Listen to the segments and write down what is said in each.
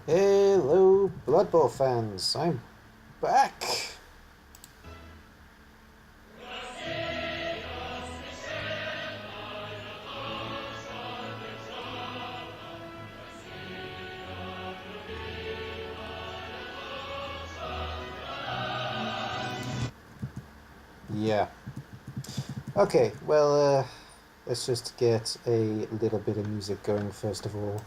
Hello, Blood Bowl fans. I'm back. Yeah. Okay, well, let's just get a little bit of music going first of all.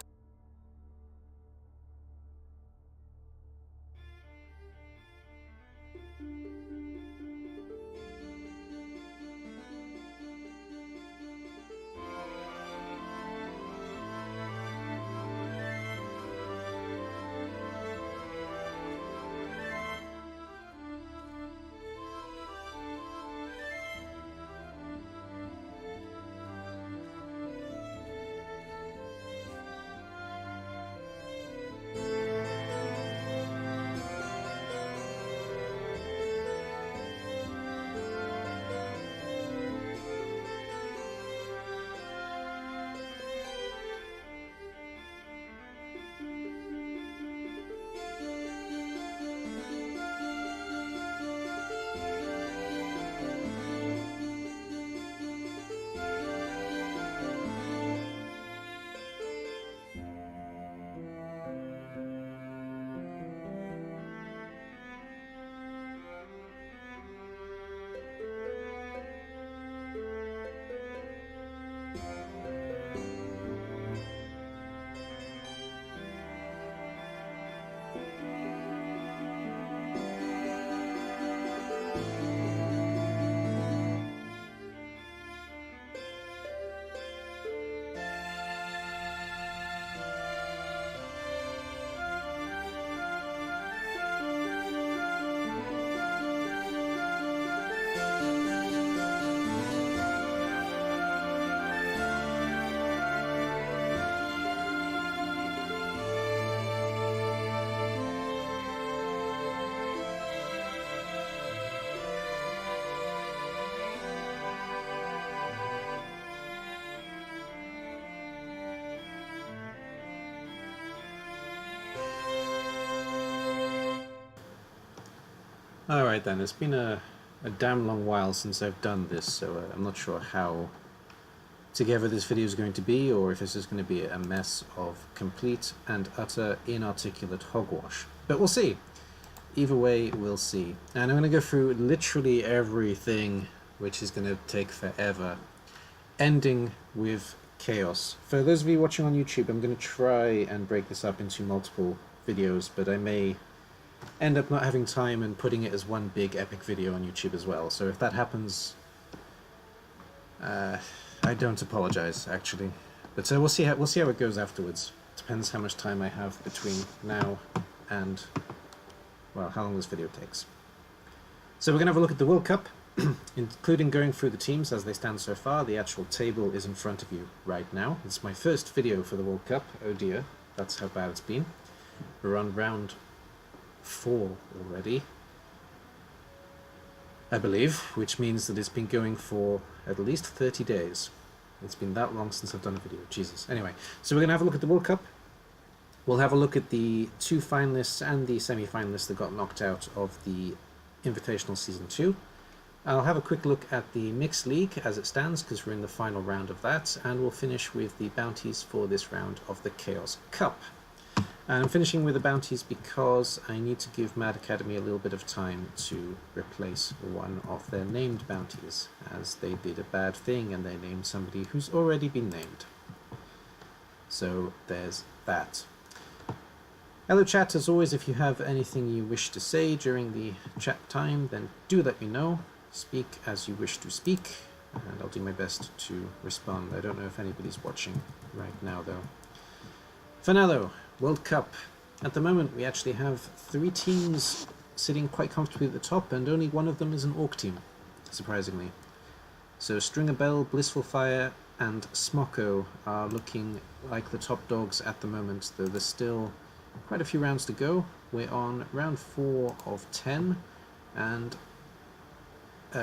Alright then, it's been a damn long while since I've done this, so I'm not sure how together this video is going to be, or if this is going to be a mess of complete and utter inarticulate hogwash. But we'll see. Either way, we'll see. And I'm going to go through literally everything, which is going to take forever, ending with chaos. For those of you watching on YouTube, I'm going to try and break this up into multiple videos, but I may end up not having time and putting it as one big epic video on YouTube as well. So if that happens, I don't apologize actually. But we'll see how it goes afterwards. Depends how much time I have between now and, well, how long this video takes. So we're gonna have a look at the World Cup, including going through the teams as they stand so far. The actual table is in front of you right now. It's my first video for the World Cup. Oh dear, that's how bad it's been. We're on round 4 already, I believe, which means that it's been going for at least 30 days. It's been that long since I've done a video. Jesus. Anyway, so we're going to have a look at the World Cup. We'll have a look at the 2 finalists and the semi-finalists that got knocked out of the Invitational Season 2. I'll have a quick look at the Mixed League as it stands, because we're in the final round of that, and we'll finish with the bounties for this round of the Chaos Cup. And I'm finishing with the bounties because I need to give Mad Academy a little bit of time to replace one of their named bounties, as they did a bad thing and they named somebody who's already been named. So there's that. Hello chat, as always, if you have anything you wish to say during the chat time, then do let me know. Speak as you wish to speak, and I'll do my best to respond. I don't know if anybody's watching right now though. For now though, World Cup. At the moment we actually have 3 teams sitting quite comfortably at the top, and only one of them is an Orc team, surprisingly. So Stringer Bell, Blissful Fire and Smocko are looking like the top dogs at the moment, though there's still quite a few rounds to go. We're on round 4 of 10, and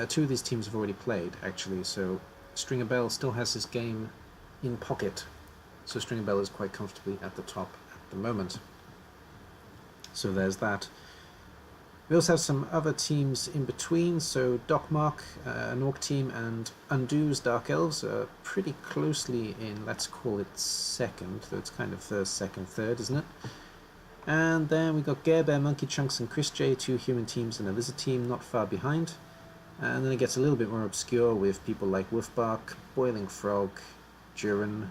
2 of these teams have already played actually, so Stringer Bell still has his game in pocket. So Stringer Bell is quite comfortably at the top at the moment. So there's that. We also have some other teams in between, so Dockmark, an Orc team, and Undo's Dark Elves are pretty closely in, let's call it second, though it's kind of first, second, third, isn't it? And then we got Gare Bear, Monkey Chunks, and Chris J, two human teams and a lizard team not far behind. And then it gets a little bit more obscure with people like Wolfbark, Boiling Frog, Duran,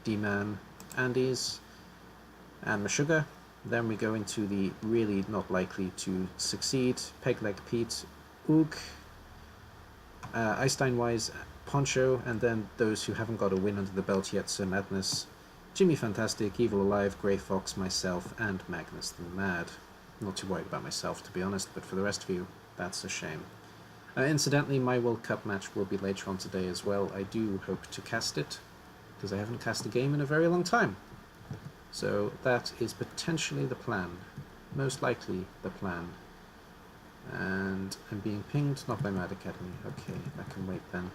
D-Man, Andes, and Meshuggah. Then we go into the really not likely to succeed, Pegleg Pete, Oog, Einsteinwise, Poncho, and then those who haven't got a win under the belt yet, Sir Madness, Jimmy Fantastic, Evil Alive, Grey Fox, myself, and Magnus the Mad. Not too worried about myself, to be honest, but for the rest of you, that's a shame. Incidentally, my World Cup match will be later on today as well. I do hope to cast it, because I haven't cast a game in a very long time. So that is potentially the plan, most likely the plan. And I'm being pinged, not by Mad Academy. Okay, that can wait then.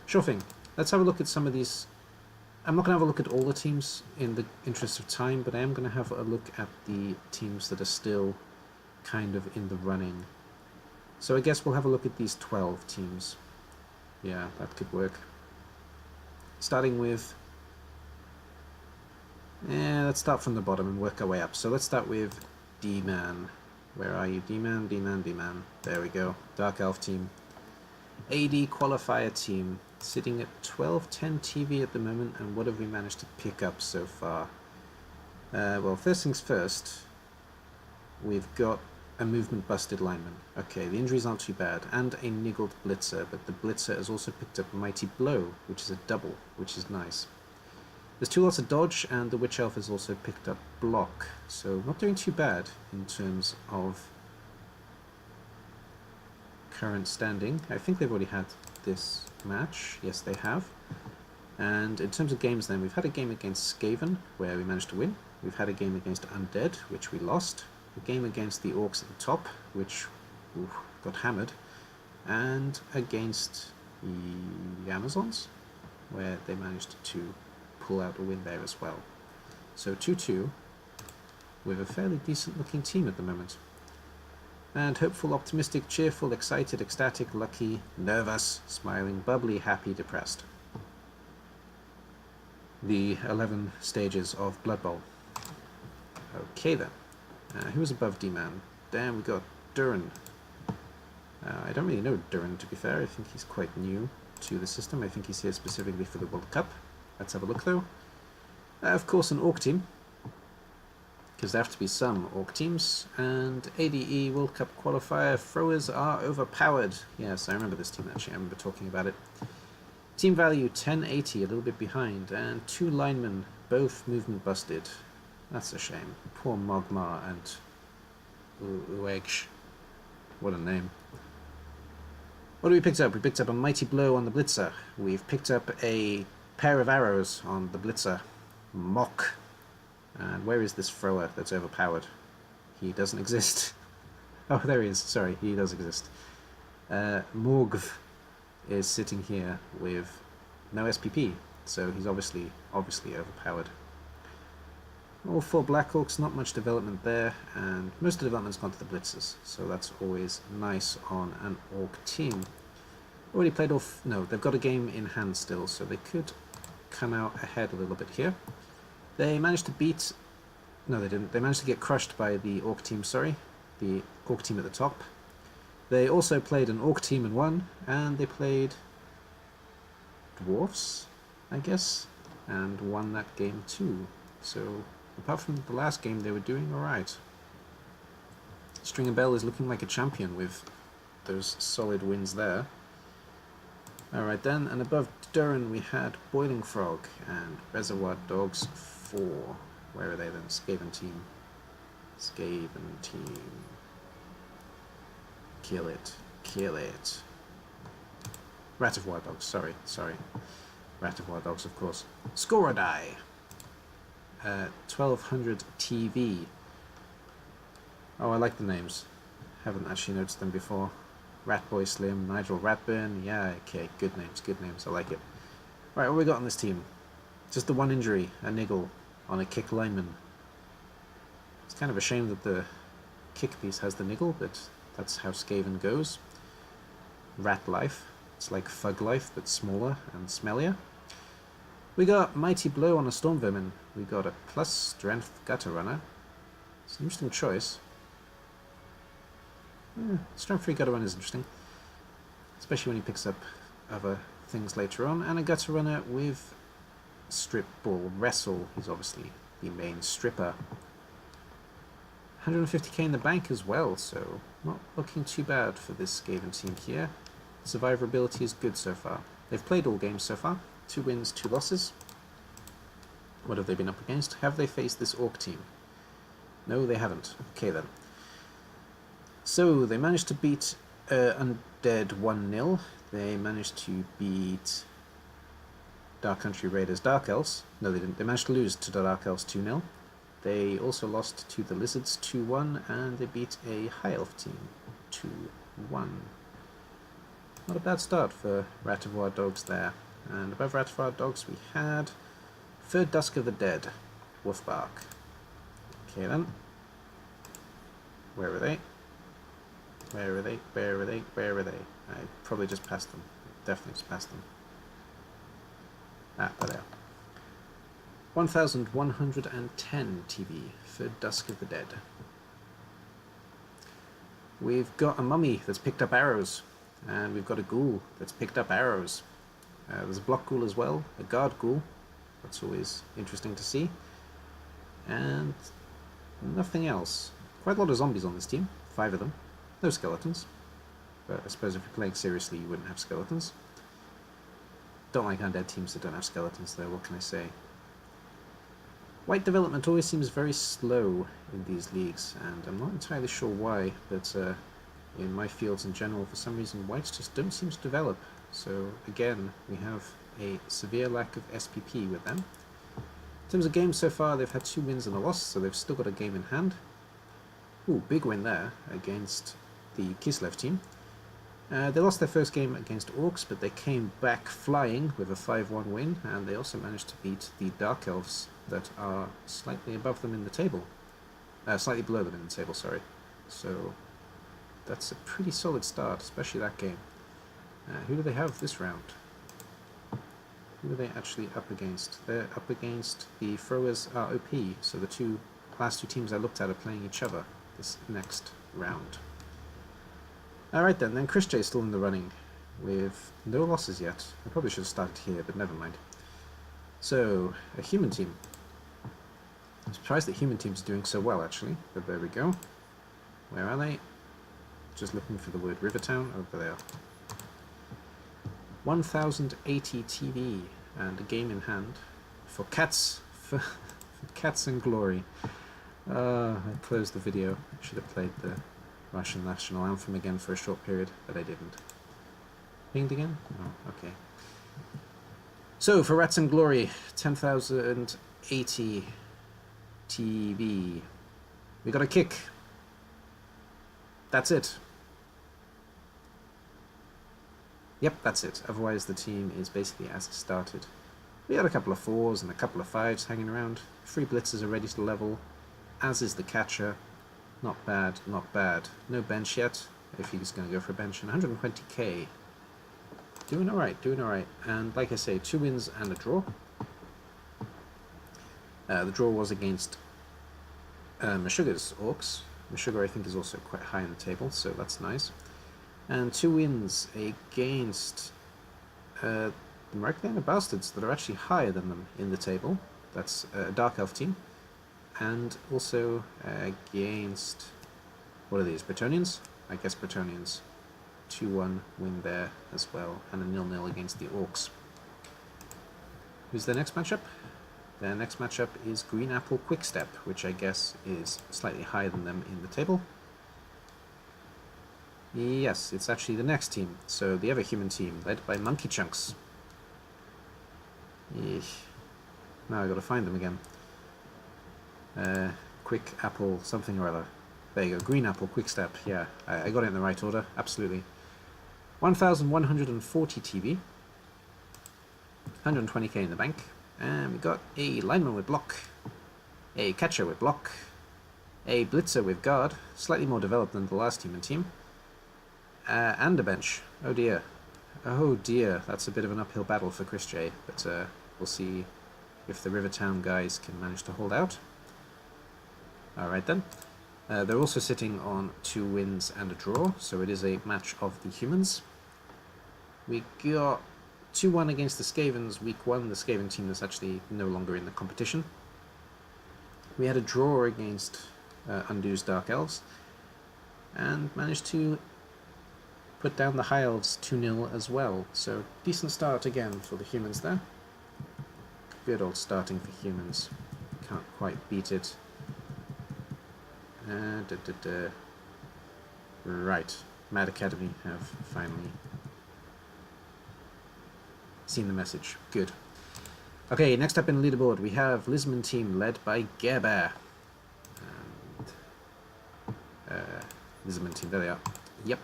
Sure thing. Let's have a look at some of these. I'm not going to have a look at all the teams in the interest of time, but I am going to have a look at the teams that are still kind of in the running. So I guess we'll have a look at these 12 teams. Yeah, that could work. Starting with... let's start from the bottom and work our way up. So let's start with D-Man. Where are you? D-Man, D-Man, D-Man. There we go. Dark Elf team. AD qualifier team. Sitting at 1210 TV at the moment, and what have we managed to pick up so far? Well, first things first, we've got a movement busted lineman. Okay, the injuries aren't too bad, and a niggled blitzer, but the blitzer has also picked up Mighty Blow, which is a double, which is nice. There's 2 lots of dodge, and the Witch Elf has also picked up block, so not doing too bad in terms of current standing. I think they've already had this match. Yes, they have. And in terms of games then, we've had a game against Skaven, where we managed to win. We've had a game against Undead, which we lost. A game against the Orcs at the top, which got hammered. And against the Amazons, where they managed to pull out a win there as well. So 2-2, with a fairly decent looking team at the moment. And hopeful, optimistic, cheerful, excited, ecstatic, lucky, nervous, smiling, bubbly, happy, depressed. The 11 stages of Blood Bowl. Okay then. Who was above D-Man? Damn, we got Duran. I don't really know Duran, to be fair. I think he's quite new to the system. I think he's here specifically for the World Cup. Let's have a look though. Of course, an Orc team, because there have to be some Orc teams. And ADE World Cup qualifier, throwers are overpowered. Yes, I remember this team actually, I remember talking about it. Team value 1080, a little bit behind, and 2 linemen, both movement busted. That's a shame. Poor Mogmar and Uegsh. What a name. What have we picked up? We picked up a Mighty Blow on the Blitzer. We've picked up a pair of arrows on the Blitzer. Mock. And where is this thrower that's overpowered? He doesn't exist. Oh, there he is. Sorry, he does exist. Morgv is sitting here with no SPP, so he's obviously overpowered. All 4 Black Orcs, not much development there, and most of the development's gone to the Blitzers, so that's always nice on an Orc team. Already played off... no, they've got a game in hand still, so they could come out ahead a little bit here. They managed to beat... no, they didn't. They managed to get crushed by the Orc team, sorry. The Orc team at the top. They also played an Orc team and won, and they played Dwarfs, I guess, and won that game too. So, apart from the last game, they were doing alright. Stringer Bell is looking like a champion with those solid wins there. Alright then, and above Duran we had Boiling Frog and Reservoir Dogs 4. Where are they then? Skaven team. Skaven team. Kill it. Kill it. Rat of War Dogs, sorry. Rat of War Dogs, of course. Score a die! 1200 TV. Oh, I like the names. Haven't actually noticed them before. Ratboy Slim, Nigel Ratburn. Yeah, okay, good names, I like it. Right, what we got on this team? Just the one injury, a niggle on a kick lineman. It's kind of a shame that the kick piece has the niggle, but that's how Skaven goes. Rat Life. It's like Fug Life, but smaller and smellier. We got Mighty Blow on a Storm Vermin. We got a plus Strength Gutter Runner. It's an interesting choice. Strength 3 Gutter Runner is interesting, especially when he picks up other things later on. And a Gutter Runner with Strip Ball Wrestle. He's obviously the main stripper. 150k in the bank as well, so not looking too bad for this Skaven team here. Survivability is good so far. They've played all games so far. 2 wins, 2 losses. What have they been up against? Have they faced this Orc team? No, they haven't. Okay then. So, they managed to beat Undead 1-0. They managed to beat Dark Country Raiders Dark Elves. No, they didn't. They managed to lose to the Dark Elves 2-0. They also lost to the Lizards 2-1, and they beat a High Elf team 2-1. Not a bad start for Rativoir Dogs there. And above Rativoir Dogs we had Third Dusk of the Dead, Wolfbark. Okay then. Where are they? Where are they? Where are they? Where are they? I probably just passed them. Definitely just passed them. Ah, there they are. 1110 TV for Dusk of the Dead. We've got a mummy that's picked up arrows, and we've got a ghoul that's picked up arrows. There's a block ghoul as well, a guard ghoul. That's always interesting to see. And nothing else. Quite a lot of zombies on this team, 5 of them. No skeletons. But I suppose if you're playing seriously, you wouldn't have skeletons. Don't like undead teams that don't have skeletons though, what can I say? White development always seems very slow in these leagues, and I'm not entirely sure why, but in my fields in general, for some reason, whites just don't seem to develop. So again, we have a severe lack of SPP with them. In terms of games so far, they've had 2 wins and a loss, so they've still got a game in hand. Ooh, big win there against the Kislev team. They lost their first game against Orcs, but they came back flying with a 5-1 win, and they also managed to beat the Dark Elves that are slightly above them in the table. Slightly below them in the table, sorry. So that's a pretty solid start, especially that game. Who do they have this round? Who are they actually up against? They're up against the Throwers ROP, so the last two teams I looked at are playing each other this next round. Alright then Chris J still in the running, with no losses yet. I probably should have started here, but never mind. So, a human team. I'm surprised that human teams are doing so well, actually, but there we go. Where are they? Just looking for the word Rivertown. Over there. 1080 TV and a game in hand for cats, for cats and glory. I closed the video. I should have played the Russian national anthem again for a short period, but I didn't. Pinged again? Oh, okay. So, for Rats and Glory, 10,080 TV. We got a kick. That's it. Yep, that's it. Otherwise the team is basically as it started. We had a couple of 4s and a couple of 5s hanging around. 3 blitzers are ready to level, as is the catcher. Not bad, not bad. No bench yet, if he's going to go for a bench. And 120k. Doing alright, doing alright. And like I say, 2 wins and a draw. The draw was against Meshuggah's Orcs. Meshuggah I think is also quite high in the table, so that's nice. And 2 wins against the Maracanã Bastards that are actually higher than them in the table. That's a Dark Elf team. And also against, what are these, Bretonians? I guess Bretonians. 2-1 win there as well, and a 0-0 against the Orcs. Who's their next matchup? Their next matchup is Green Apple Quickstep, which I guess is slightly higher than them in the table. Yes, it's actually the next team, so the other human team, led by Monkey Chunks. Eesh. Now I gotta find them again. Quick Apple something or other. There you go, Green Apple Quickstep, yeah, I got it in the right order, absolutely. 1140 TV, 120k in the bank, and we got a lineman with block, a catcher with block, A blitzer with guard, slightly more developed than the last human team. And a bench. Oh dear. Oh dear, that's a bit of an uphill battle for Chris J, but we'll see if the Rivertown guys can manage to hold out. Alright then. They're also sitting on 2 wins and a draw, so it is a match of the humans. We got 2-1 against the Skavens week 1, the Skaven team that's actually no longer in the competition. We had a draw against Undo's Dark Elves, and managed to put down the High Elves 2-0 as well, so decent start again for the humans there. Good old starting for humans, can't quite beat it. Right, Mad Academy have finally seen the message. Good. Okay, next up in the leaderboard we have Lisbon team led by Gerber. And Lisbon team, there they are. Yep.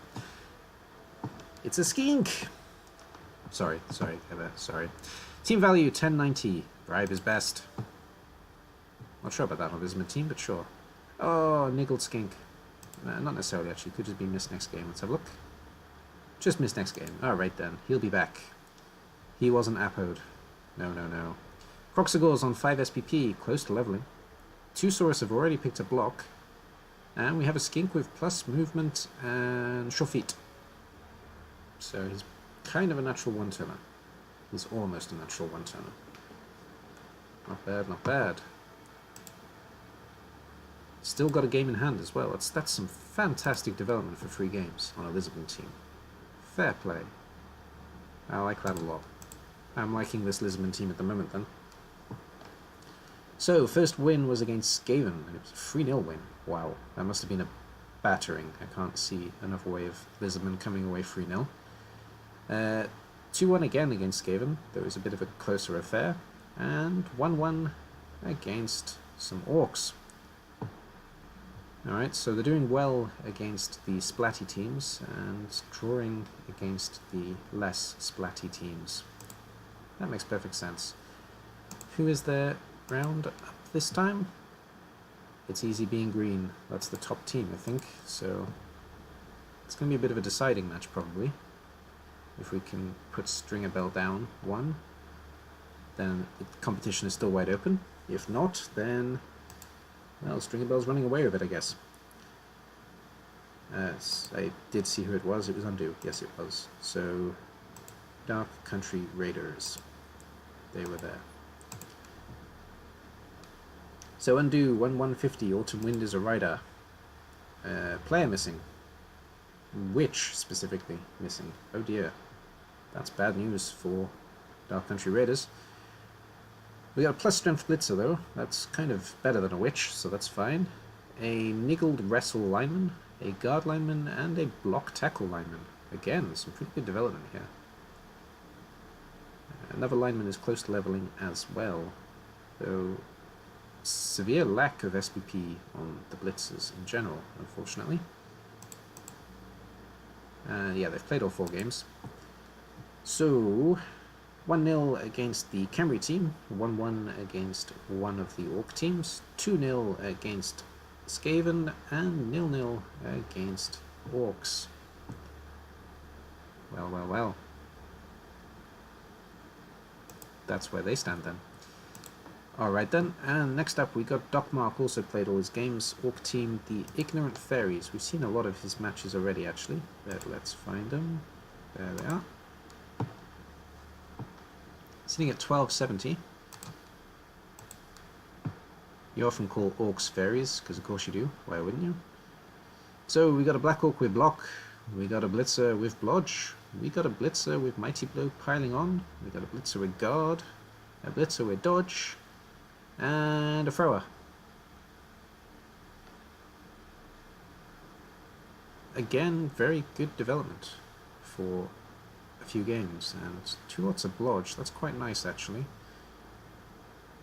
It's a skink! Sorry, Gerber, sorry. Team value 1090. Bribe is best. Not sure about that on Lisbon team, but sure. Oh, niggled skink. Not necessarily, actually. Could just be missed next game. Let's have a look. Just missed next game. Alright then. He'll be back. He wasn't appoed. No. Croxagor's on 5 SPP, close to leveling. 2 Saurus have already picked a block. And we have a skink with plus movement and sure feet. So he's kind of a natural one-turner. He's almost a natural one-turner. Not bad, not bad. Still got a game in hand as well. That's some fantastic development for 3 games on a Lisbon team. Fair play. I like that a lot. I'm liking this Lisbon team at the moment then. So, first win was against Skaven, and it was a 3-0 win. Wow, that must have been a battering. I can't see another way of Lisbon coming away 3-0. 2-1 again against Skaven. There was a bit of a closer affair. And 1-1 against some Orcs. Alright, so they're doing well against the splatty teams and drawing against the less splatty teams. That makes perfect sense. Who is their round up this time? It's easy being green. That's the top team, I think. So it's going to be a bit of a deciding match, probably. If we can put Stringer Bell down 1, then the competition is still wide open. If not, then... well, Stringer Bell's running away with it, I guess. I did see who it was. It was Undo. Yes, it was. So, Dark Country Raiders. They were there. So, Undo, 1-150. Autumn Wind is a rider. Player missing. Which, specifically, missing? Oh dear. That's bad news for Dark Country Raiders. We got a plus strength blitzer though, that's kind of better than a witch, so that's fine. A niggled wrestle lineman, a guard lineman, and a block tackle lineman. Again, some pretty good development here. Another lineman is close to leveling as well, though severe lack of SPP on the blitzers in general, unfortunately. Yeah, they've played all 4 games. So, 1-0 against the Camry team, 1-1 against one of the Orc teams, 2-0 against Skaven, and 0-0 against Orcs. Well. That's where they stand then. Alright then, and next up we got Doc Mark, also played all his games. Orc team, the Ignorant Fairies. We've seen a lot of his matches already actually, but let's find them. There they are. Sitting at 1270. You often call orcs fairies, because of course you do. Why wouldn't you? So we got a Black Orc with block. We got a blitzer with blodge. We got a blitzer with mighty blow piling on. We got a blitzer with guard. A blitzer with dodge. And a thrower. Again, very good development for a few games, and 2 lots of blodge. That's quite nice actually.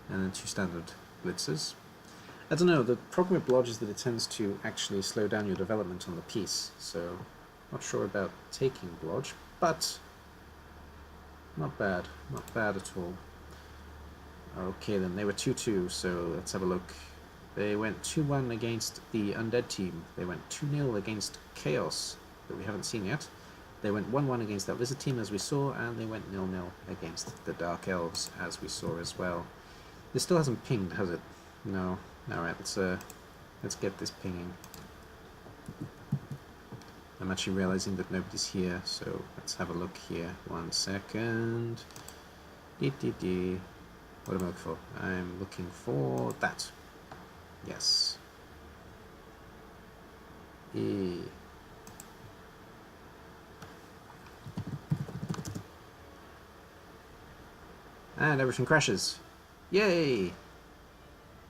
And then 2 standard blitzers. I don't know, the problem with blodge is that it tends to actually slow down your development on the piece, so not sure about taking blodge, but not bad at all. Okay then, they were 2-2, so let's have a look. They went 2-1 against the Undead team. They went 2-0 against Chaos, that we haven't seen yet. They went 1-1 against that Lizard team, as we saw, and they went 0-0 against the Dark Elves, as we saw as well. This still hasn't pinged, has it? No. Alright, let's get this pinging. I'm actually realizing that nobody's here, so let's have a look here. 1 second. What am I looking for? I'm looking for that. Yes. E. And everything crashes. Yay!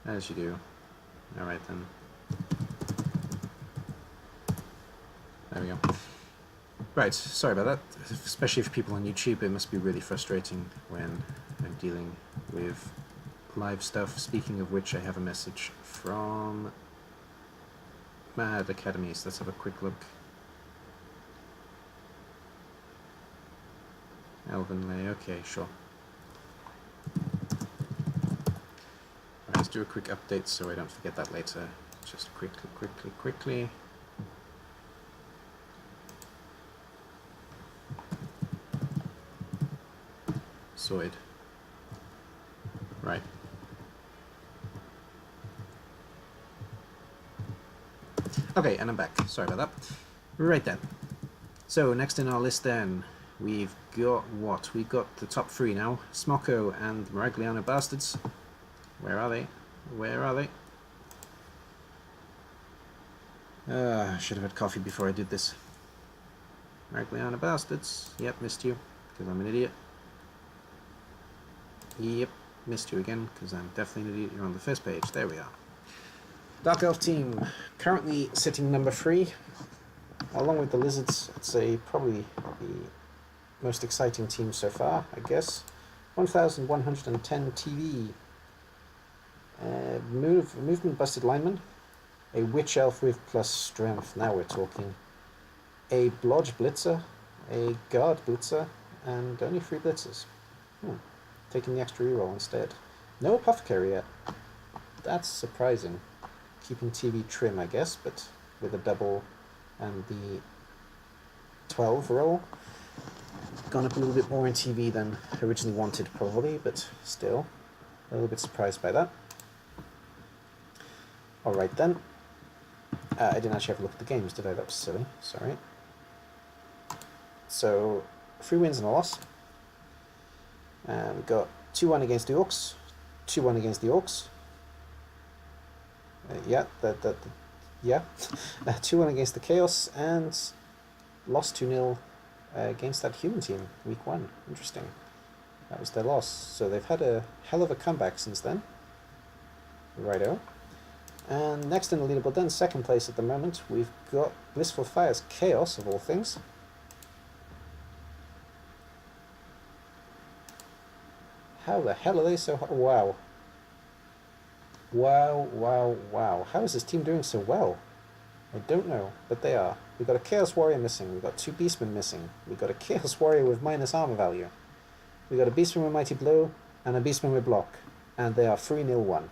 As you do. Alright then. There we go. Right, sorry about that. Especially for people on YouTube, it must be really frustrating when I'm dealing with live stuff. Speaking of which, I have a message from Mad Academies. Let's have a quick look. Elven Lay, okay, sure. Right, let's do a quick update so I don't forget that later. Just quickly. Sorted. Right. Okay, and I'm back. Sorry about that. Right then. So, next in our list then, we've got what? We've got the top 3 now. Smocko and Maragliano Bastards. Where are they? Where are they? I should have had coffee before I did this. Maragliano Bastards. Yep, missed you, because I'm an idiot. Yep, missed you again, because I'm definitely an idiot. You're on the first page. There we are. Dark Elf team, currently sitting number 3. Along with the Lizards, I'd say probably the most exciting team so far, I guess. 1,110 TV. Movement busted lineman. A Witch Elf with plus strength. Now we're talking. A Blodge Blitzer. A Guard Blitzer. And only 3 Blitzers. Taking the extra reroll instead. No Apothecary yet. That's surprising. Keeping TV trim, I guess, but with a double and the 12 roll. Gone up a little bit more in TV than originally wanted, probably, but still a little bit surprised by that. Alright then. I didn't actually have a look at the games, did I? That was silly. Sorry. So, 3 wins and a loss. And we got 2-1 against the Orcs, 2-1 against the Orcs. Yeah, 2-1 against the Chaos, and lost 2-0 against that human team, week 1. Interesting. That was their loss. So they've had a hell of a comeback since then. Righto. And next in the leaderboard then, second place at the moment, we've got Blissful Fire's Chaos, of all things. How the hell are they so hot? Wow. Wow. How is this team doing so well? I don't know, but they are. We've got a Chaos Warrior missing. We've got 2 Beastmen missing. We've got a Chaos Warrior with minus armor value. We've got a Beastman with Mighty Blow and a Beastman with Block. And they are 3-0-1.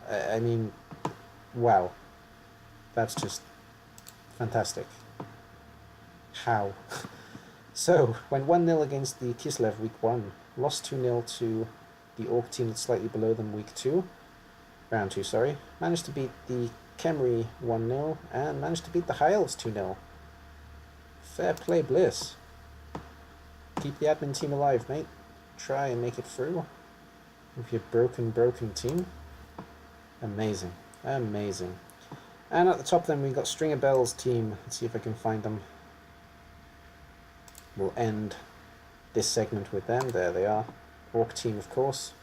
I mean, wow. That's just fantastic. How? So, went 1-0 against the Kislev week 1, lost 2-0 to the Orc team that's slightly below them week 2, round 2, sorry, managed to beat the Khemri 1-0, and managed to beat the High Elves 2-0. Fair play, Bliss. Keep the admin team alive, mate. Try and make it through with your broken team. Amazing. And at the top then we've got Stringer Bell's team. Let's see if I can find them. We'll end this segment with them. There they are. Orc team, of course.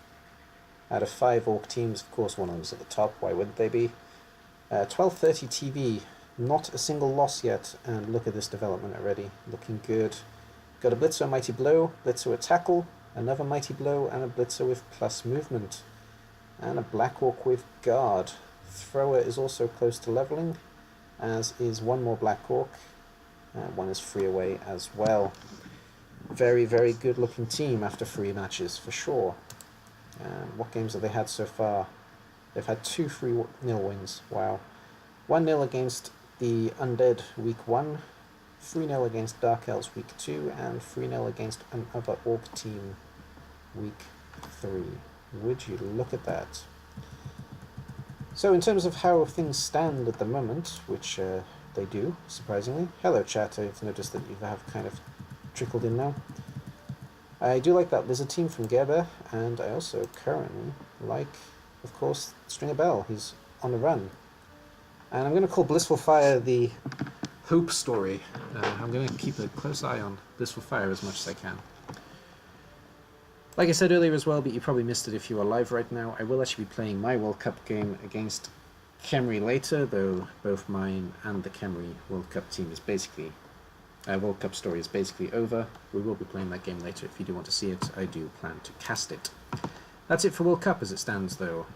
Out of 5 Orc teams, of course, one of them's at the top. Why wouldn't they be? 1230 TV. Not a single loss yet. And look at this development already. Looking good. Got a Blitzer, Mighty Blow. Blitzer with Tackle. Another Mighty Blow. And a Blitzer with plus movement. And a Black Orc with Guard. Thrower is also close to leveling, as is one more Black Orc. One is free away as well. Very good looking team after 3 matches, for sure. And what games have they had so far? They've had 2 3-0 wins. Wow. 1-0 against the Undead week 1, 3-0 against Dark Elves week 2, and 3-0 against another Orc team week 3. Would you look at that? So in terms of how things stand at the moment, which they do, surprisingly. Hello chat, I've noticed that you have kind of trickled in now. I do like that Lizard team from Gerber, and I also currently like, of course, Stringer Bell. He's on the run. And I'm going to call Blissful Fire the Hope story. I'm going to keep a close eye on Blissful Fire as much as I can. Like I said earlier as well, but you probably missed it if you are live right now, I will actually be playing my World Cup game against Kemri later, though both mine and the Kemri World Cup team is basically... World Cup story is basically over. We will be playing that game later. If you do want to see it, I do plan to cast it. That's it for World Cup as it stands, though.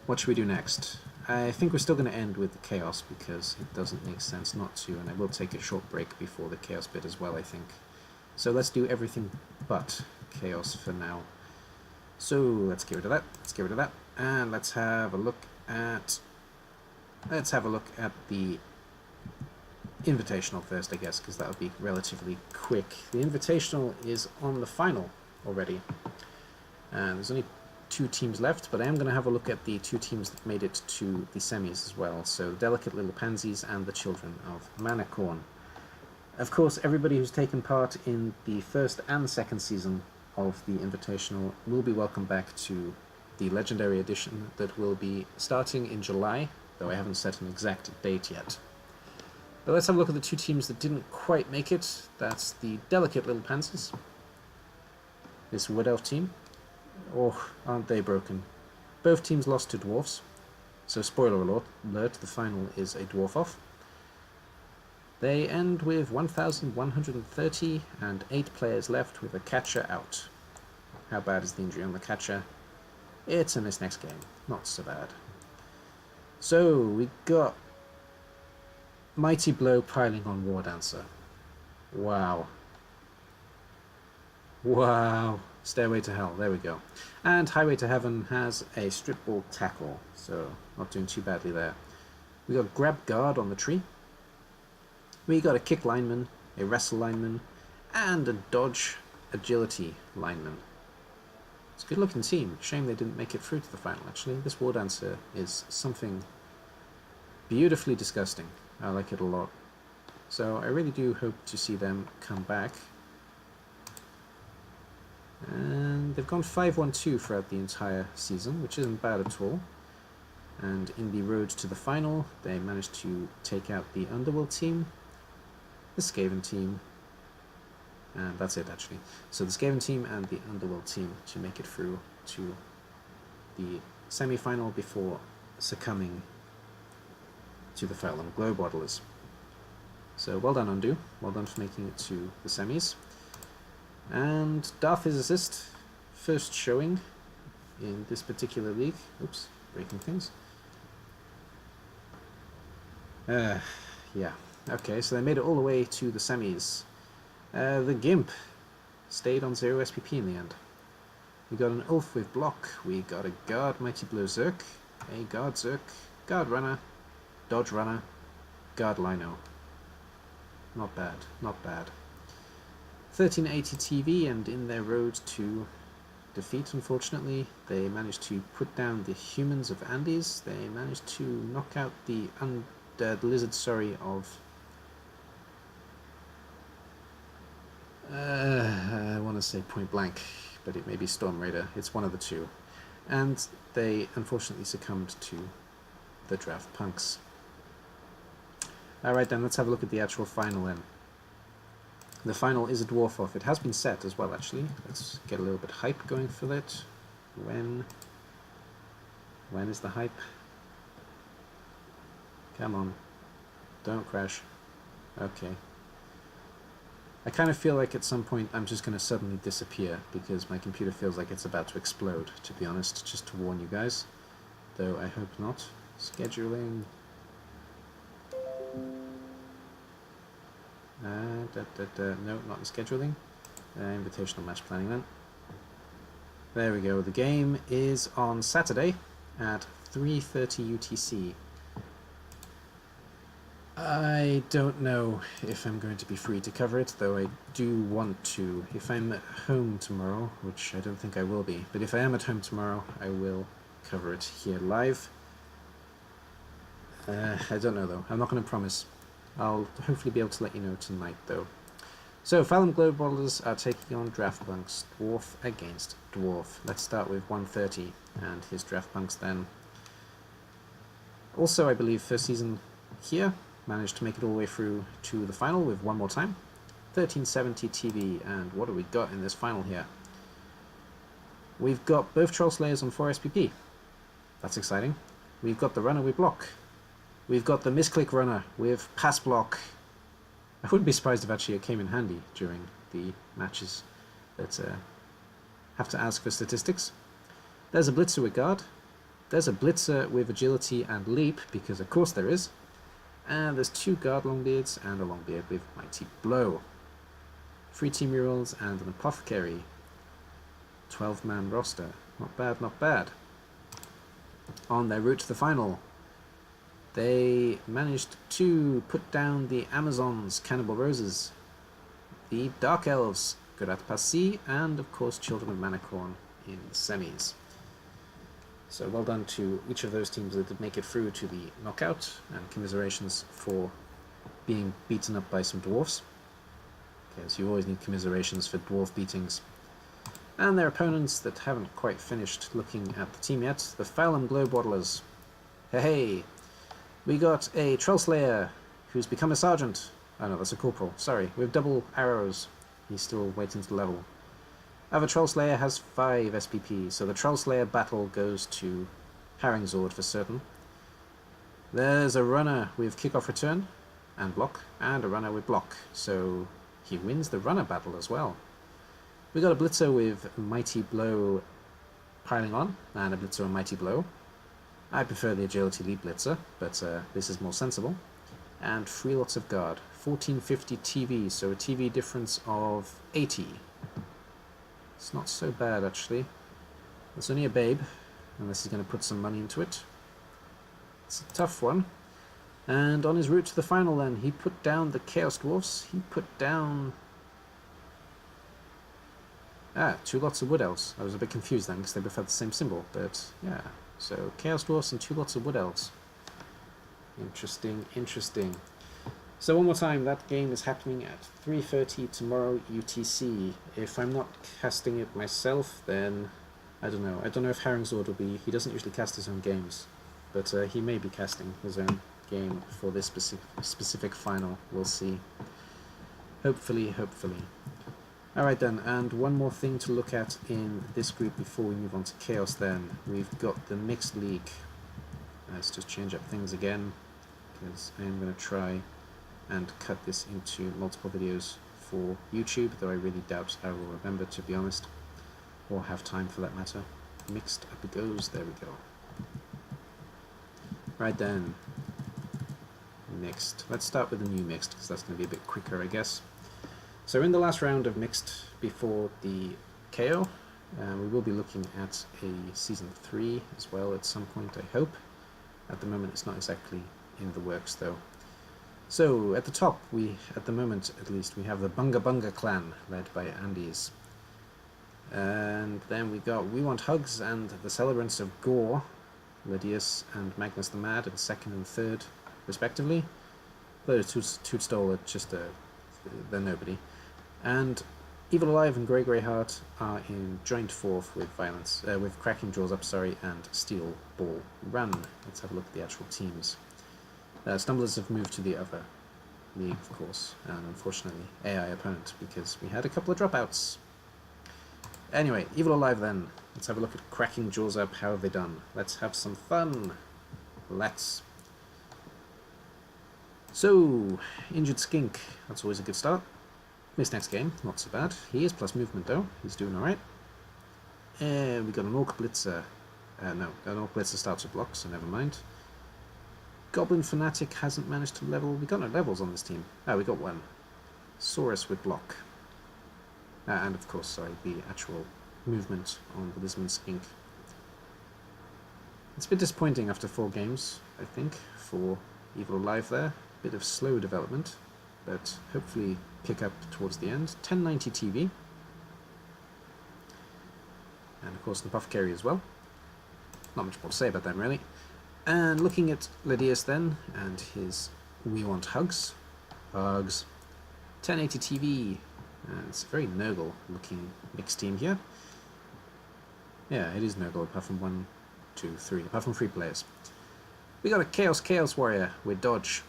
What should we do next? I think we're still going to end with the Chaos, because it doesn't make sense not to, and I will take a short break before the Chaos bit as well, I think. So let's do everything but Chaos for now. So let's get rid of that, and let's have a look at... the Invitational first, I guess, because that would be relatively quick. The Invitational is on the final already, and there's only 2 teams left, but I am going to have a look at the 2 teams that made it to the semis as well, so Delicate Little Pansies and the Children of Manicorn. Of course, everybody who's taken part in the first and second season of the Invitational will be welcome back to the Legendary Edition that will be starting in July, though I haven't set an exact date yet. But let's have a look at the 2 teams that didn't quite make it. That's the Delicate Little Pansies. This Wood Elf team. Oh, aren't they broken. Both teams lost to Dwarfs. So spoiler alert, the final is a Dwarf off. They end with 1,130 and 8 players left with a catcher out. How bad is the injury on the catcher? It's in this next game. Not so bad. So we got Mighty Blow piling on War Dancer. Wow. Wow. Stairway to Hell, there we go. And Highway to Heaven has a Strip Ball Tackle, so not doing too badly there. We got Grab Guard on the tree. We got a Kick Lineman, a Wrestle Lineman, and a Dodge Agility Lineman. It's a good looking team. Shame they didn't make it through to the final, actually. This War Dancer is something beautifully disgusting. I like it a lot. So I really do hope to see them come back. And they've gone 5-1-2 throughout the entire season, which isn't bad at all. And in the road to the final, they managed to take out the Underworld team, the Skaven team, and that's it actually. So the Skaven team and the Underworld team to make it through to the semi-final before succumbing to the Fell and Glow Bottlers. So well done Undo, well done for making it to the semis. And Darth Physicist, first showing in this particular league. Oops, breaking things. Yeah, okay, so they made it all the way to the semis. The Gimp stayed on 0 SPP in the end. We got an Ulf with block, we got a Guard Mighty Blow Zerk, a Guard Zerk, Guard Runner, Dodge Runner, Guard Lino. Not bad, not bad. 1380 TV, and in their road to defeat, unfortunately, they managed to put down the Humans of Andes. They managed to knock out the Undead Lizard, of... I want to say Point Blank, but it may be Storm Raider. It's one of the two. And they unfortunately succumbed to the Draft Punks. Alright then, let's have a look at the actual final then. The final is a dwarf off. It has been set as well, actually. Let's get a little bit hype going for that. When is the hype? Come on. Don't crash. Okay. I kind of feel like at some point I'm just going to suddenly disappear because my computer feels like it's about to explode, to be honest, just to warn you guys. Though I hope not. Scheduling. No, not in scheduling. Invitational match planning then. There we go. The game is on Saturday at 3:30 UTC. I don't know if I'm going to be free to cover it, though I do want to. If I'm at home tomorrow, which I don't think I will be, but if I am at home tomorrow, I will cover it here live. I don't know, though. I'm not going to promise. I'll hopefully be able to let you know tonight, though. So, Fallen Glowbottles are taking on Draftpunks, Dwarf against Dwarf. Let's start with 130 and his Draftpunks then. Also, I believe first season here, managed to make it all the way through to the final with one more time. 1370 TV, and what do we got in this final here? We've got both Troll Slayers on 4 SPP. That's exciting. We've got the runner with block. We've got the misclick runner with pass block. I wouldn't be surprised if actually it came in handy during the matches, but have to ask for statistics. There's a blitzer with guard. There's a blitzer with agility and leap, because of course there is. And there's 2 guard longbeards and a longbeard with mighty blow. 3 team murals and an apothecary. 12-man roster. Not bad, not bad. On their route to the final, they managed to put down the Amazons, Cannibal Roses, the Dark Elves, Gurat Passi, and of course Children of Manicorn in the semis. So well done to each of those teams that did make it through to the knockout, and commiserations for being beaten up by some dwarfs, because you always need commiserations for dwarf beatings. And their opponents that haven't quite finished looking at the team yet, the Fallen Glowbottlers. Hey! We got a Troll Slayer who's become a sergeant. Oh no, that's a corporal, sorry, with double arrows. He's still waiting to level. Other Troll Slayer has 5 SPP, so the Troll Slayer battle goes to Haringzord for certain. There's a runner with kickoff return and block, and a runner with block, so he wins the runner battle as well. We got a blitzer with mighty blow piling on, and a blitzer with mighty blow. I prefer the agility leap blitzer, but this is more sensible. And 3 lots of guard, 1450 TV, so a TV difference of 80. It's not so bad, actually. It's only a babe, unless he's going to put some money into it. It's a tough one. And on his route to the final then, he put down the Chaos Dwarfs. He put down... 2 lots of Wood Elves. I was a bit confused then, because they both had the same symbol, but yeah. So, Chaos Dwarfs and 2 lots of Wood Elves. Interesting, interesting. So one more time, that game is happening at 3:30 tomorrow UTC. If I'm not casting it myself, then I don't know. I don't know if Haringzord will be... He doesn't usually cast his own games, but he may be casting his own game for this specific final. We'll see. Hopefully, hopefully. Alright then, and one more thing to look at in this group before we move on to Chaos then. We've got the Mixed League. Let's just change up things again, because I am going to try and cut this into multiple videos for YouTube, though I really doubt I will remember, to be honest, or have time for that matter. Mixed, up it goes, there we go. Right then, Mixed. Let's start with the new Mixed, because that's going to be a bit quicker, I guess. So in the last round of Mixed before the KO, we will be looking at a Season 3 as well at some point, I hope. At the moment it's not exactly in the works though. So at the top, at the moment at least, we have the Bunga Bunga clan, led by Andes. And then we got We Want Hugs and the Celebrants of Gore, Lydius and Magnus the Mad in 2nd and 3rd respectively. Those two stole it, just they're nobody. And Evil Alive and Grey Heart are in joint 4th with with Cracking Jaws Up, and Steel Ball Run. Let's have a look at the actual teams. Stumblers have moved to the other league, of course, and unfortunately AI opponent, because we had a couple of dropouts. Anyway, Evil Alive then. Let's have a look at Cracking Jaws Up. How have they done? Let's have some fun. Let's. So, Injured Skink. That's always a good start. This next game, not so bad. He is plus movement though. He's doing alright. We got an Orc Blitzer. No, an Orc Blitzer starts with block, so never mind. Goblin Fanatic hasn't managed to level. We got no levels on this team. Oh, we got one. Saurus with block. And of course, sorry, the actual movement on the Lisbon's ink. It's a bit disappointing after 4 games, I think, for Evil Alive there. Bit of slow development, but hopefully pick up towards the end. 1090 TV. And of course the Apothecary as well. Not much more to say about them really. And looking at Ledius then, and his We Want Hugs. Hugs. 1080 TV. And it's a very Nurgle looking mixed team here. Yeah, it is Nurgle apart from 1, 2, 3, apart from 3 players. We got a Chaos Warrior with Dodge.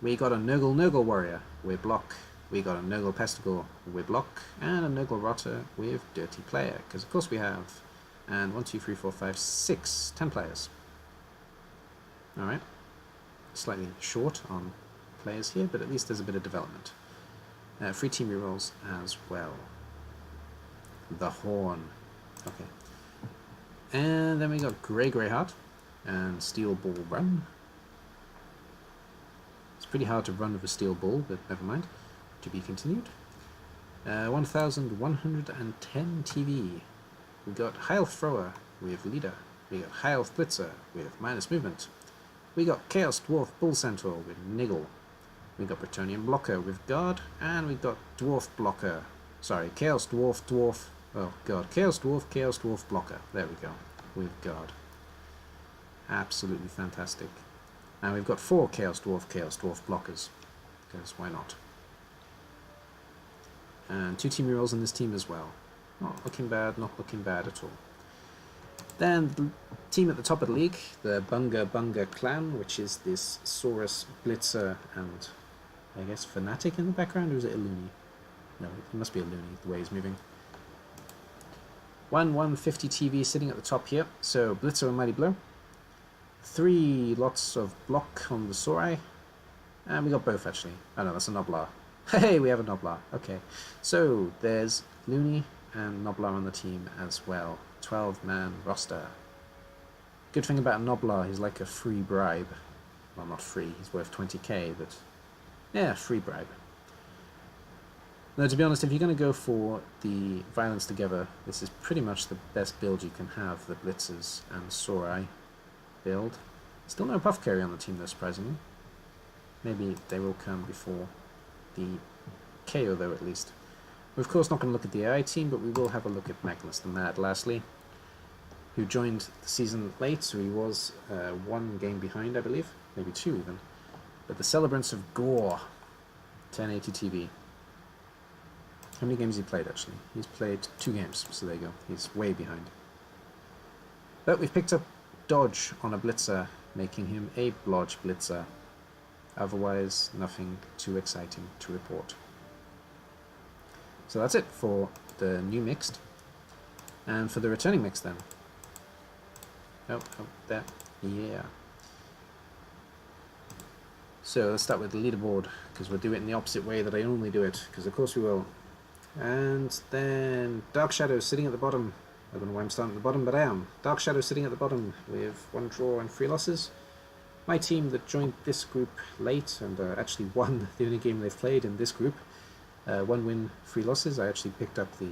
We got a Nurgle Warrior with Block. We got a Nurgle Pesticle with Block. And a Nurgle Rotter with Dirty Player. Because of course we have. And 1, 2, 3, 4, 5, 6, 10 players. Alright. Slightly short on players here, but at least there's a bit of development. Free team rerolls as well. The Horn. Okay. And then we got Greyheart and Steel Ball Run. It's pretty hard to run with a Steel Ball, but never mind. To be continued. 1110 TV. We got High Elf Thrower with Leader. We got High Elf Blitzer with minus movement. We got Chaos Dwarf Bull Centaur with Niggle. We got Bretonnian Blocker with Guard, and we got Dwarf Blocker. Sorry, Chaos Dwarf. Oh god, Chaos Dwarf Blocker. There we go, with Guard. Absolutely fantastic. And we've got 4 Chaos Dwarf blockers, because why not? And 2 team rerolls in this team as well. Not looking bad at all. Then the team at the top of the league, the Bunga clan, which is this Saurus, Blitzer, and I guess Fanatic in the background, or is it a Looney? No, it must be a Looney, the way he's moving. 150 TV sitting at the top here, so Blitzer and Mighty Blow. 3 lots of block on the Saurai, and we got both actually. Oh no, that's a Noblar. Hey, we have a Noblar. Okay, so there's Looney and Noblar on the team as well. 12-man roster. Good thing about a Noblar, he's like a free bribe. Well, not free, he's worth 20k, but yeah, free bribe. Now, to be honest, if you're going to go for the violence together, this is pretty much the best build you can have, the Blitzers and Saurai build. Still no Apothecary on the team though, surprisingly. Maybe they will come before the KO though, at least. We're of course not going to look at the AI team, but we will have a look at Magnus the Mad lastly, who joined the season late, so he was 1 game behind, I believe. Maybe 2 even. But the Celebrants of Gore, 1080 TV. How many games has he played, actually? He's played 2 games, so there you go. He's way behind. But we've picked up Dodge on a Blitzer, making him a Blodge Blitzer. Otherwise, nothing too exciting to report. So that's it for the new mixed. And for the returning mixed then. Oh, there. Yeah. So let's start with the leaderboard, because we'll do it in the opposite way that I normally do it, because of course we will. And then Dark Shadow sitting at the bottom. I don't know why I'm starting at the bottom, but I am. Dark Shadow sitting at the bottom with 1 draw and 3 losses. My team that joined this group late and actually won the only game they've played in this group. 1 win, 3 losses. I actually picked up the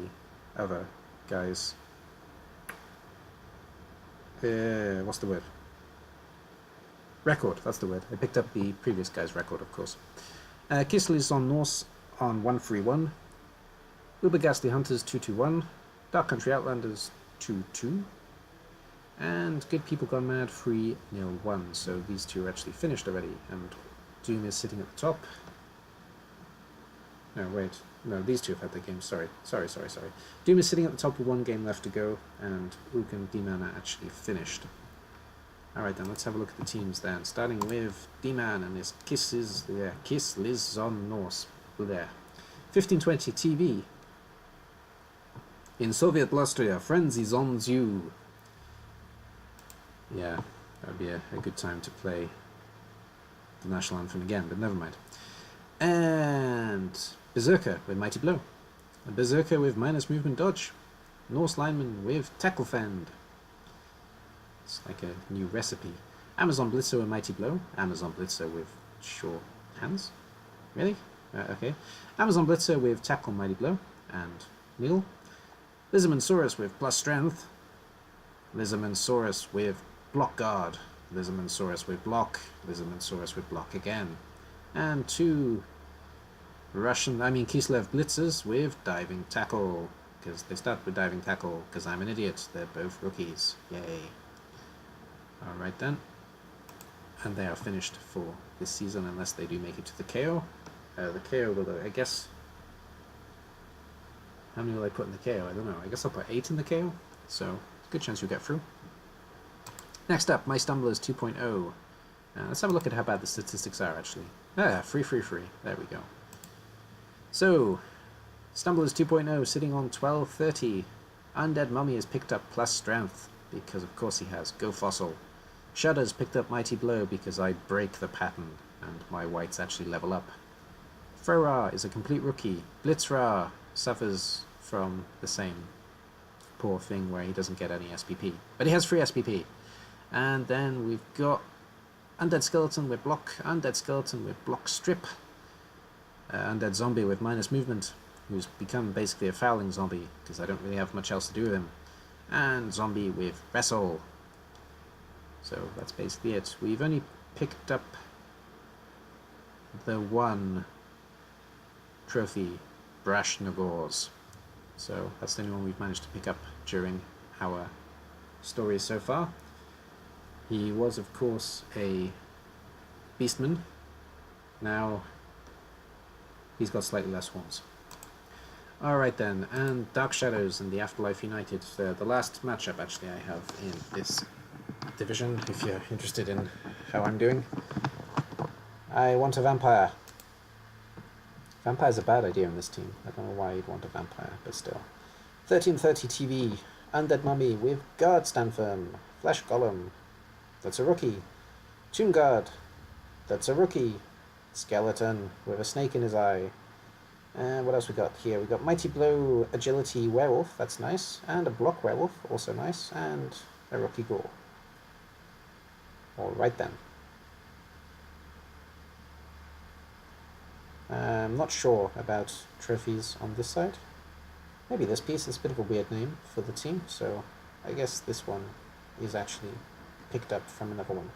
other guys. What's the word? Record, that's the word. I picked up the previous guy's record, of course. Kissel is on Norse on 131. Uber Ghastly Hunters 221. Dark Country Outlanders 2-2. And Good People Gone Mad 3-0-1. So these 2 are actually finished already. And Doom is sitting at the top. No, wait. No, these 2 have had their games. Sorry. Doom is sitting at the top with 1 game left to go. And Ook and D-Man are actually finished. Alright then, let's have a look at the teams then. Starting with D-Man and his Kisses. Yeah, Kiss Liz on Norse. There. 1520 TV. In Soviet Blustria, Frenzy's on you. Yeah, that would be a good time to play the National Anthem again, but never mind. And Berserker with Mighty Blow. A Berserker with minus movement dodge. Norse Lineman with Tackle Fend. It's like a new recipe. Amazon Blitzer with Mighty Blow. Amazon Blitzer with Sure Hands. Really? Okay. Amazon Blitzer with Tackle Mighty Blow and Needle. Lizardmansaurus with plus strength. Lizardmansaurus with block guard. Lizardmansaurus with block. Lizardmansaurus with block again. And 2 Kislev Blitzers with diving tackle. Because they start with diving tackle, because I'm an idiot. They're both rookies. Yay. Alright then. And they are finished for this season, unless they do make it to the KO. The KO will, I guess... How many will I put in the KO? I don't know. I guess I'll put 8 in the KO. So, good chance you'll get through. Next up, My Stumblers 2.0. Let's have a look at how bad the statistics are, actually. Free. There we go. So, Stumblers 2.0 sitting on 1230. Undead Mummy has picked up plus strength, because of course he has. Go Fossil. Shudder's picked up Mighty Blow because I break the pattern, and my whites actually level up. Frora is a complete rookie. Blitzra suffers from the same poor thing where he doesn't get any SPP. But he has free SPP. And then we've got Undead Skeleton with block, Undead Skeleton with block strip, Undead Zombie with minus movement, who's become basically a fouling zombie, because I don't really have much else to do with him, and Zombie with Wrestle. So that's basically it. We've only picked up the one trophy, Brash Nagors. So that's the only one we've managed to pick up during our stories so far. He was, of course, a Beastman. Now he's got slightly less ones. Alright then, and Dark Shadows and the Afterlife United. The last matchup, actually, I have in this division, if you're interested in how I'm doing. I want a vampire. Vampire's a bad idea in this team. I don't know why you'd want a vampire, but still. 1330 TV, Undead Mummy with Guard Stand Firm, Flesh Golem, that's a rookie. Tomb Guard, that's a rookie. Skeleton with a snake in his eye. And what else we got here? We got Mighty Blow, Agility Werewolf, that's nice. And a Block Werewolf, also nice. And a Rookie Ghoul. Alright then. I'm not sure about trophies on this side. Maybe this piece is a bit of a weird name for the team, so I guess this one is actually picked up from another one.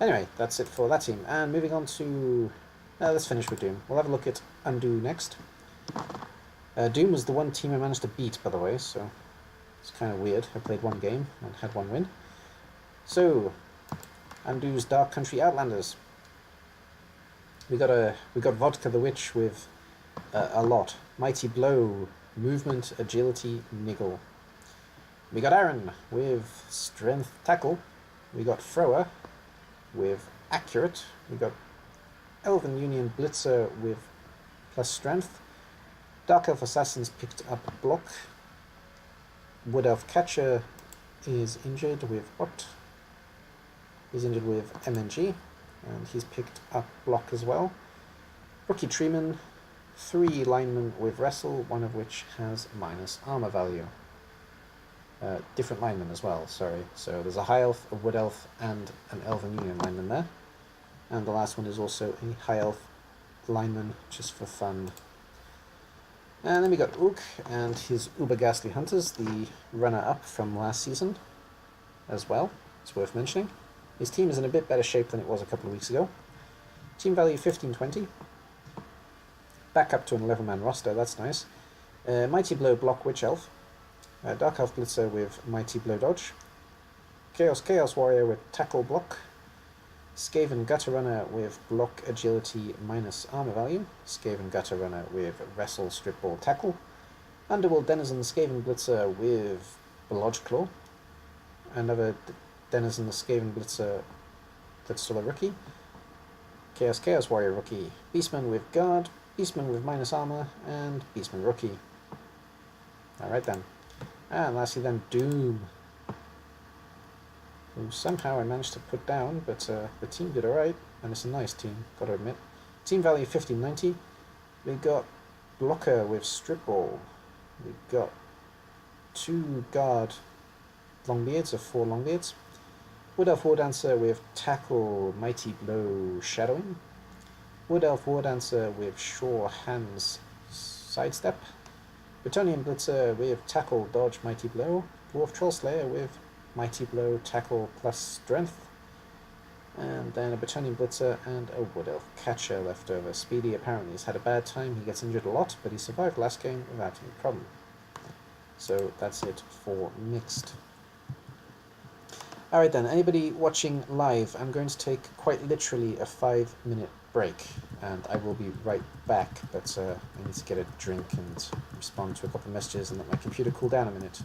Anyway, that's it for that team. And moving on to... let's finish with Doom. We'll have a look at Undo next. Doom was the one team I managed to beat, by the way, so it's kind of weird. I played one game and had one win. So, Undo's Dark Country Outlanders. We got Vodka the Witch with a lot. Mighty Blow, Movement, Agility, Niggle. We got Aaron with Strength Tackle. We got Thrower with Accurate. We got Elven Union Blitzer with plus Strength. Dark Elf Assassins picked up Block. Wood Elf Catcher is injured with what? He's injured with MNG, and he's picked up Block as well. Rookie Treeman, 3 linemen with Wrestle, one of which has minus armor value. Different linemen as well, sorry. So there's a High Elf, a Wood Elf, and an Elven Union lineman there. And the last one is also a High Elf lineman, just for fun. And then we got Ook and his Uber Ghastly Hunters, the runner-up from last season as well. It's worth mentioning. His team is in a bit better shape than it was a couple of weeks ago. Team value 1520. Back up to an 11-man roster, that's nice. Mighty Blow Block Witch Elf. Dark Elf Blitzer with Mighty Blow Dodge. Chaos Warrior with Tackle Block. Skaven Gutter Runner with Block Agility minus Armor Value. Skaven Gutter Runner with Wrestle Strip Ball Tackle. Underworld Denizen Skaven Blitzer with Lodge Claw. Another Denizen Skaven Blitzer that's still a rookie. Chaos Warrior rookie. Beastman with Guard. Beastman with minus Armor. And Beastman rookie. Alright then. And lastly then Doom, who somehow I managed to put down, but the team did alright, and it's a nice team, gotta admit. Team value 1590. We got Blocker with Strip Ball. We got 2 Guard Longbeards, or 4 Longbeards. Wood Elf War Dancer with Tackle Mighty Blow Shadowing. Wood Elf War Dancer with Sure Hands Sidestep. Bretonian Blitzer with Tackle, Dodge, Mighty Blow. Dwarf Troll Slayer with Mighty Blow, Tackle plus Strength. And then a Bretonian Blitzer and a Wood Elf Catcher left over. Speedy apparently has had a bad time. He gets injured a lot, but he survived last game without any problem. So that's it for Mixed. Alright then, anybody watching live, I'm going to take quite literally a 5-minute break, and I will be right back, but I need to get a drink and respond to a couple of messages and let my computer cool down a minute.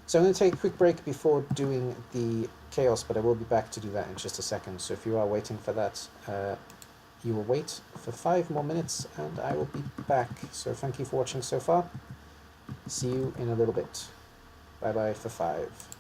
So I'm going to take a quick break before doing the chaos, but I will be back to do that in just a second. So if you are waiting for that, you will wait for 5 more minutes, and I will be back. So thank you for watching so far. See you in a little bit. Bye bye for 5.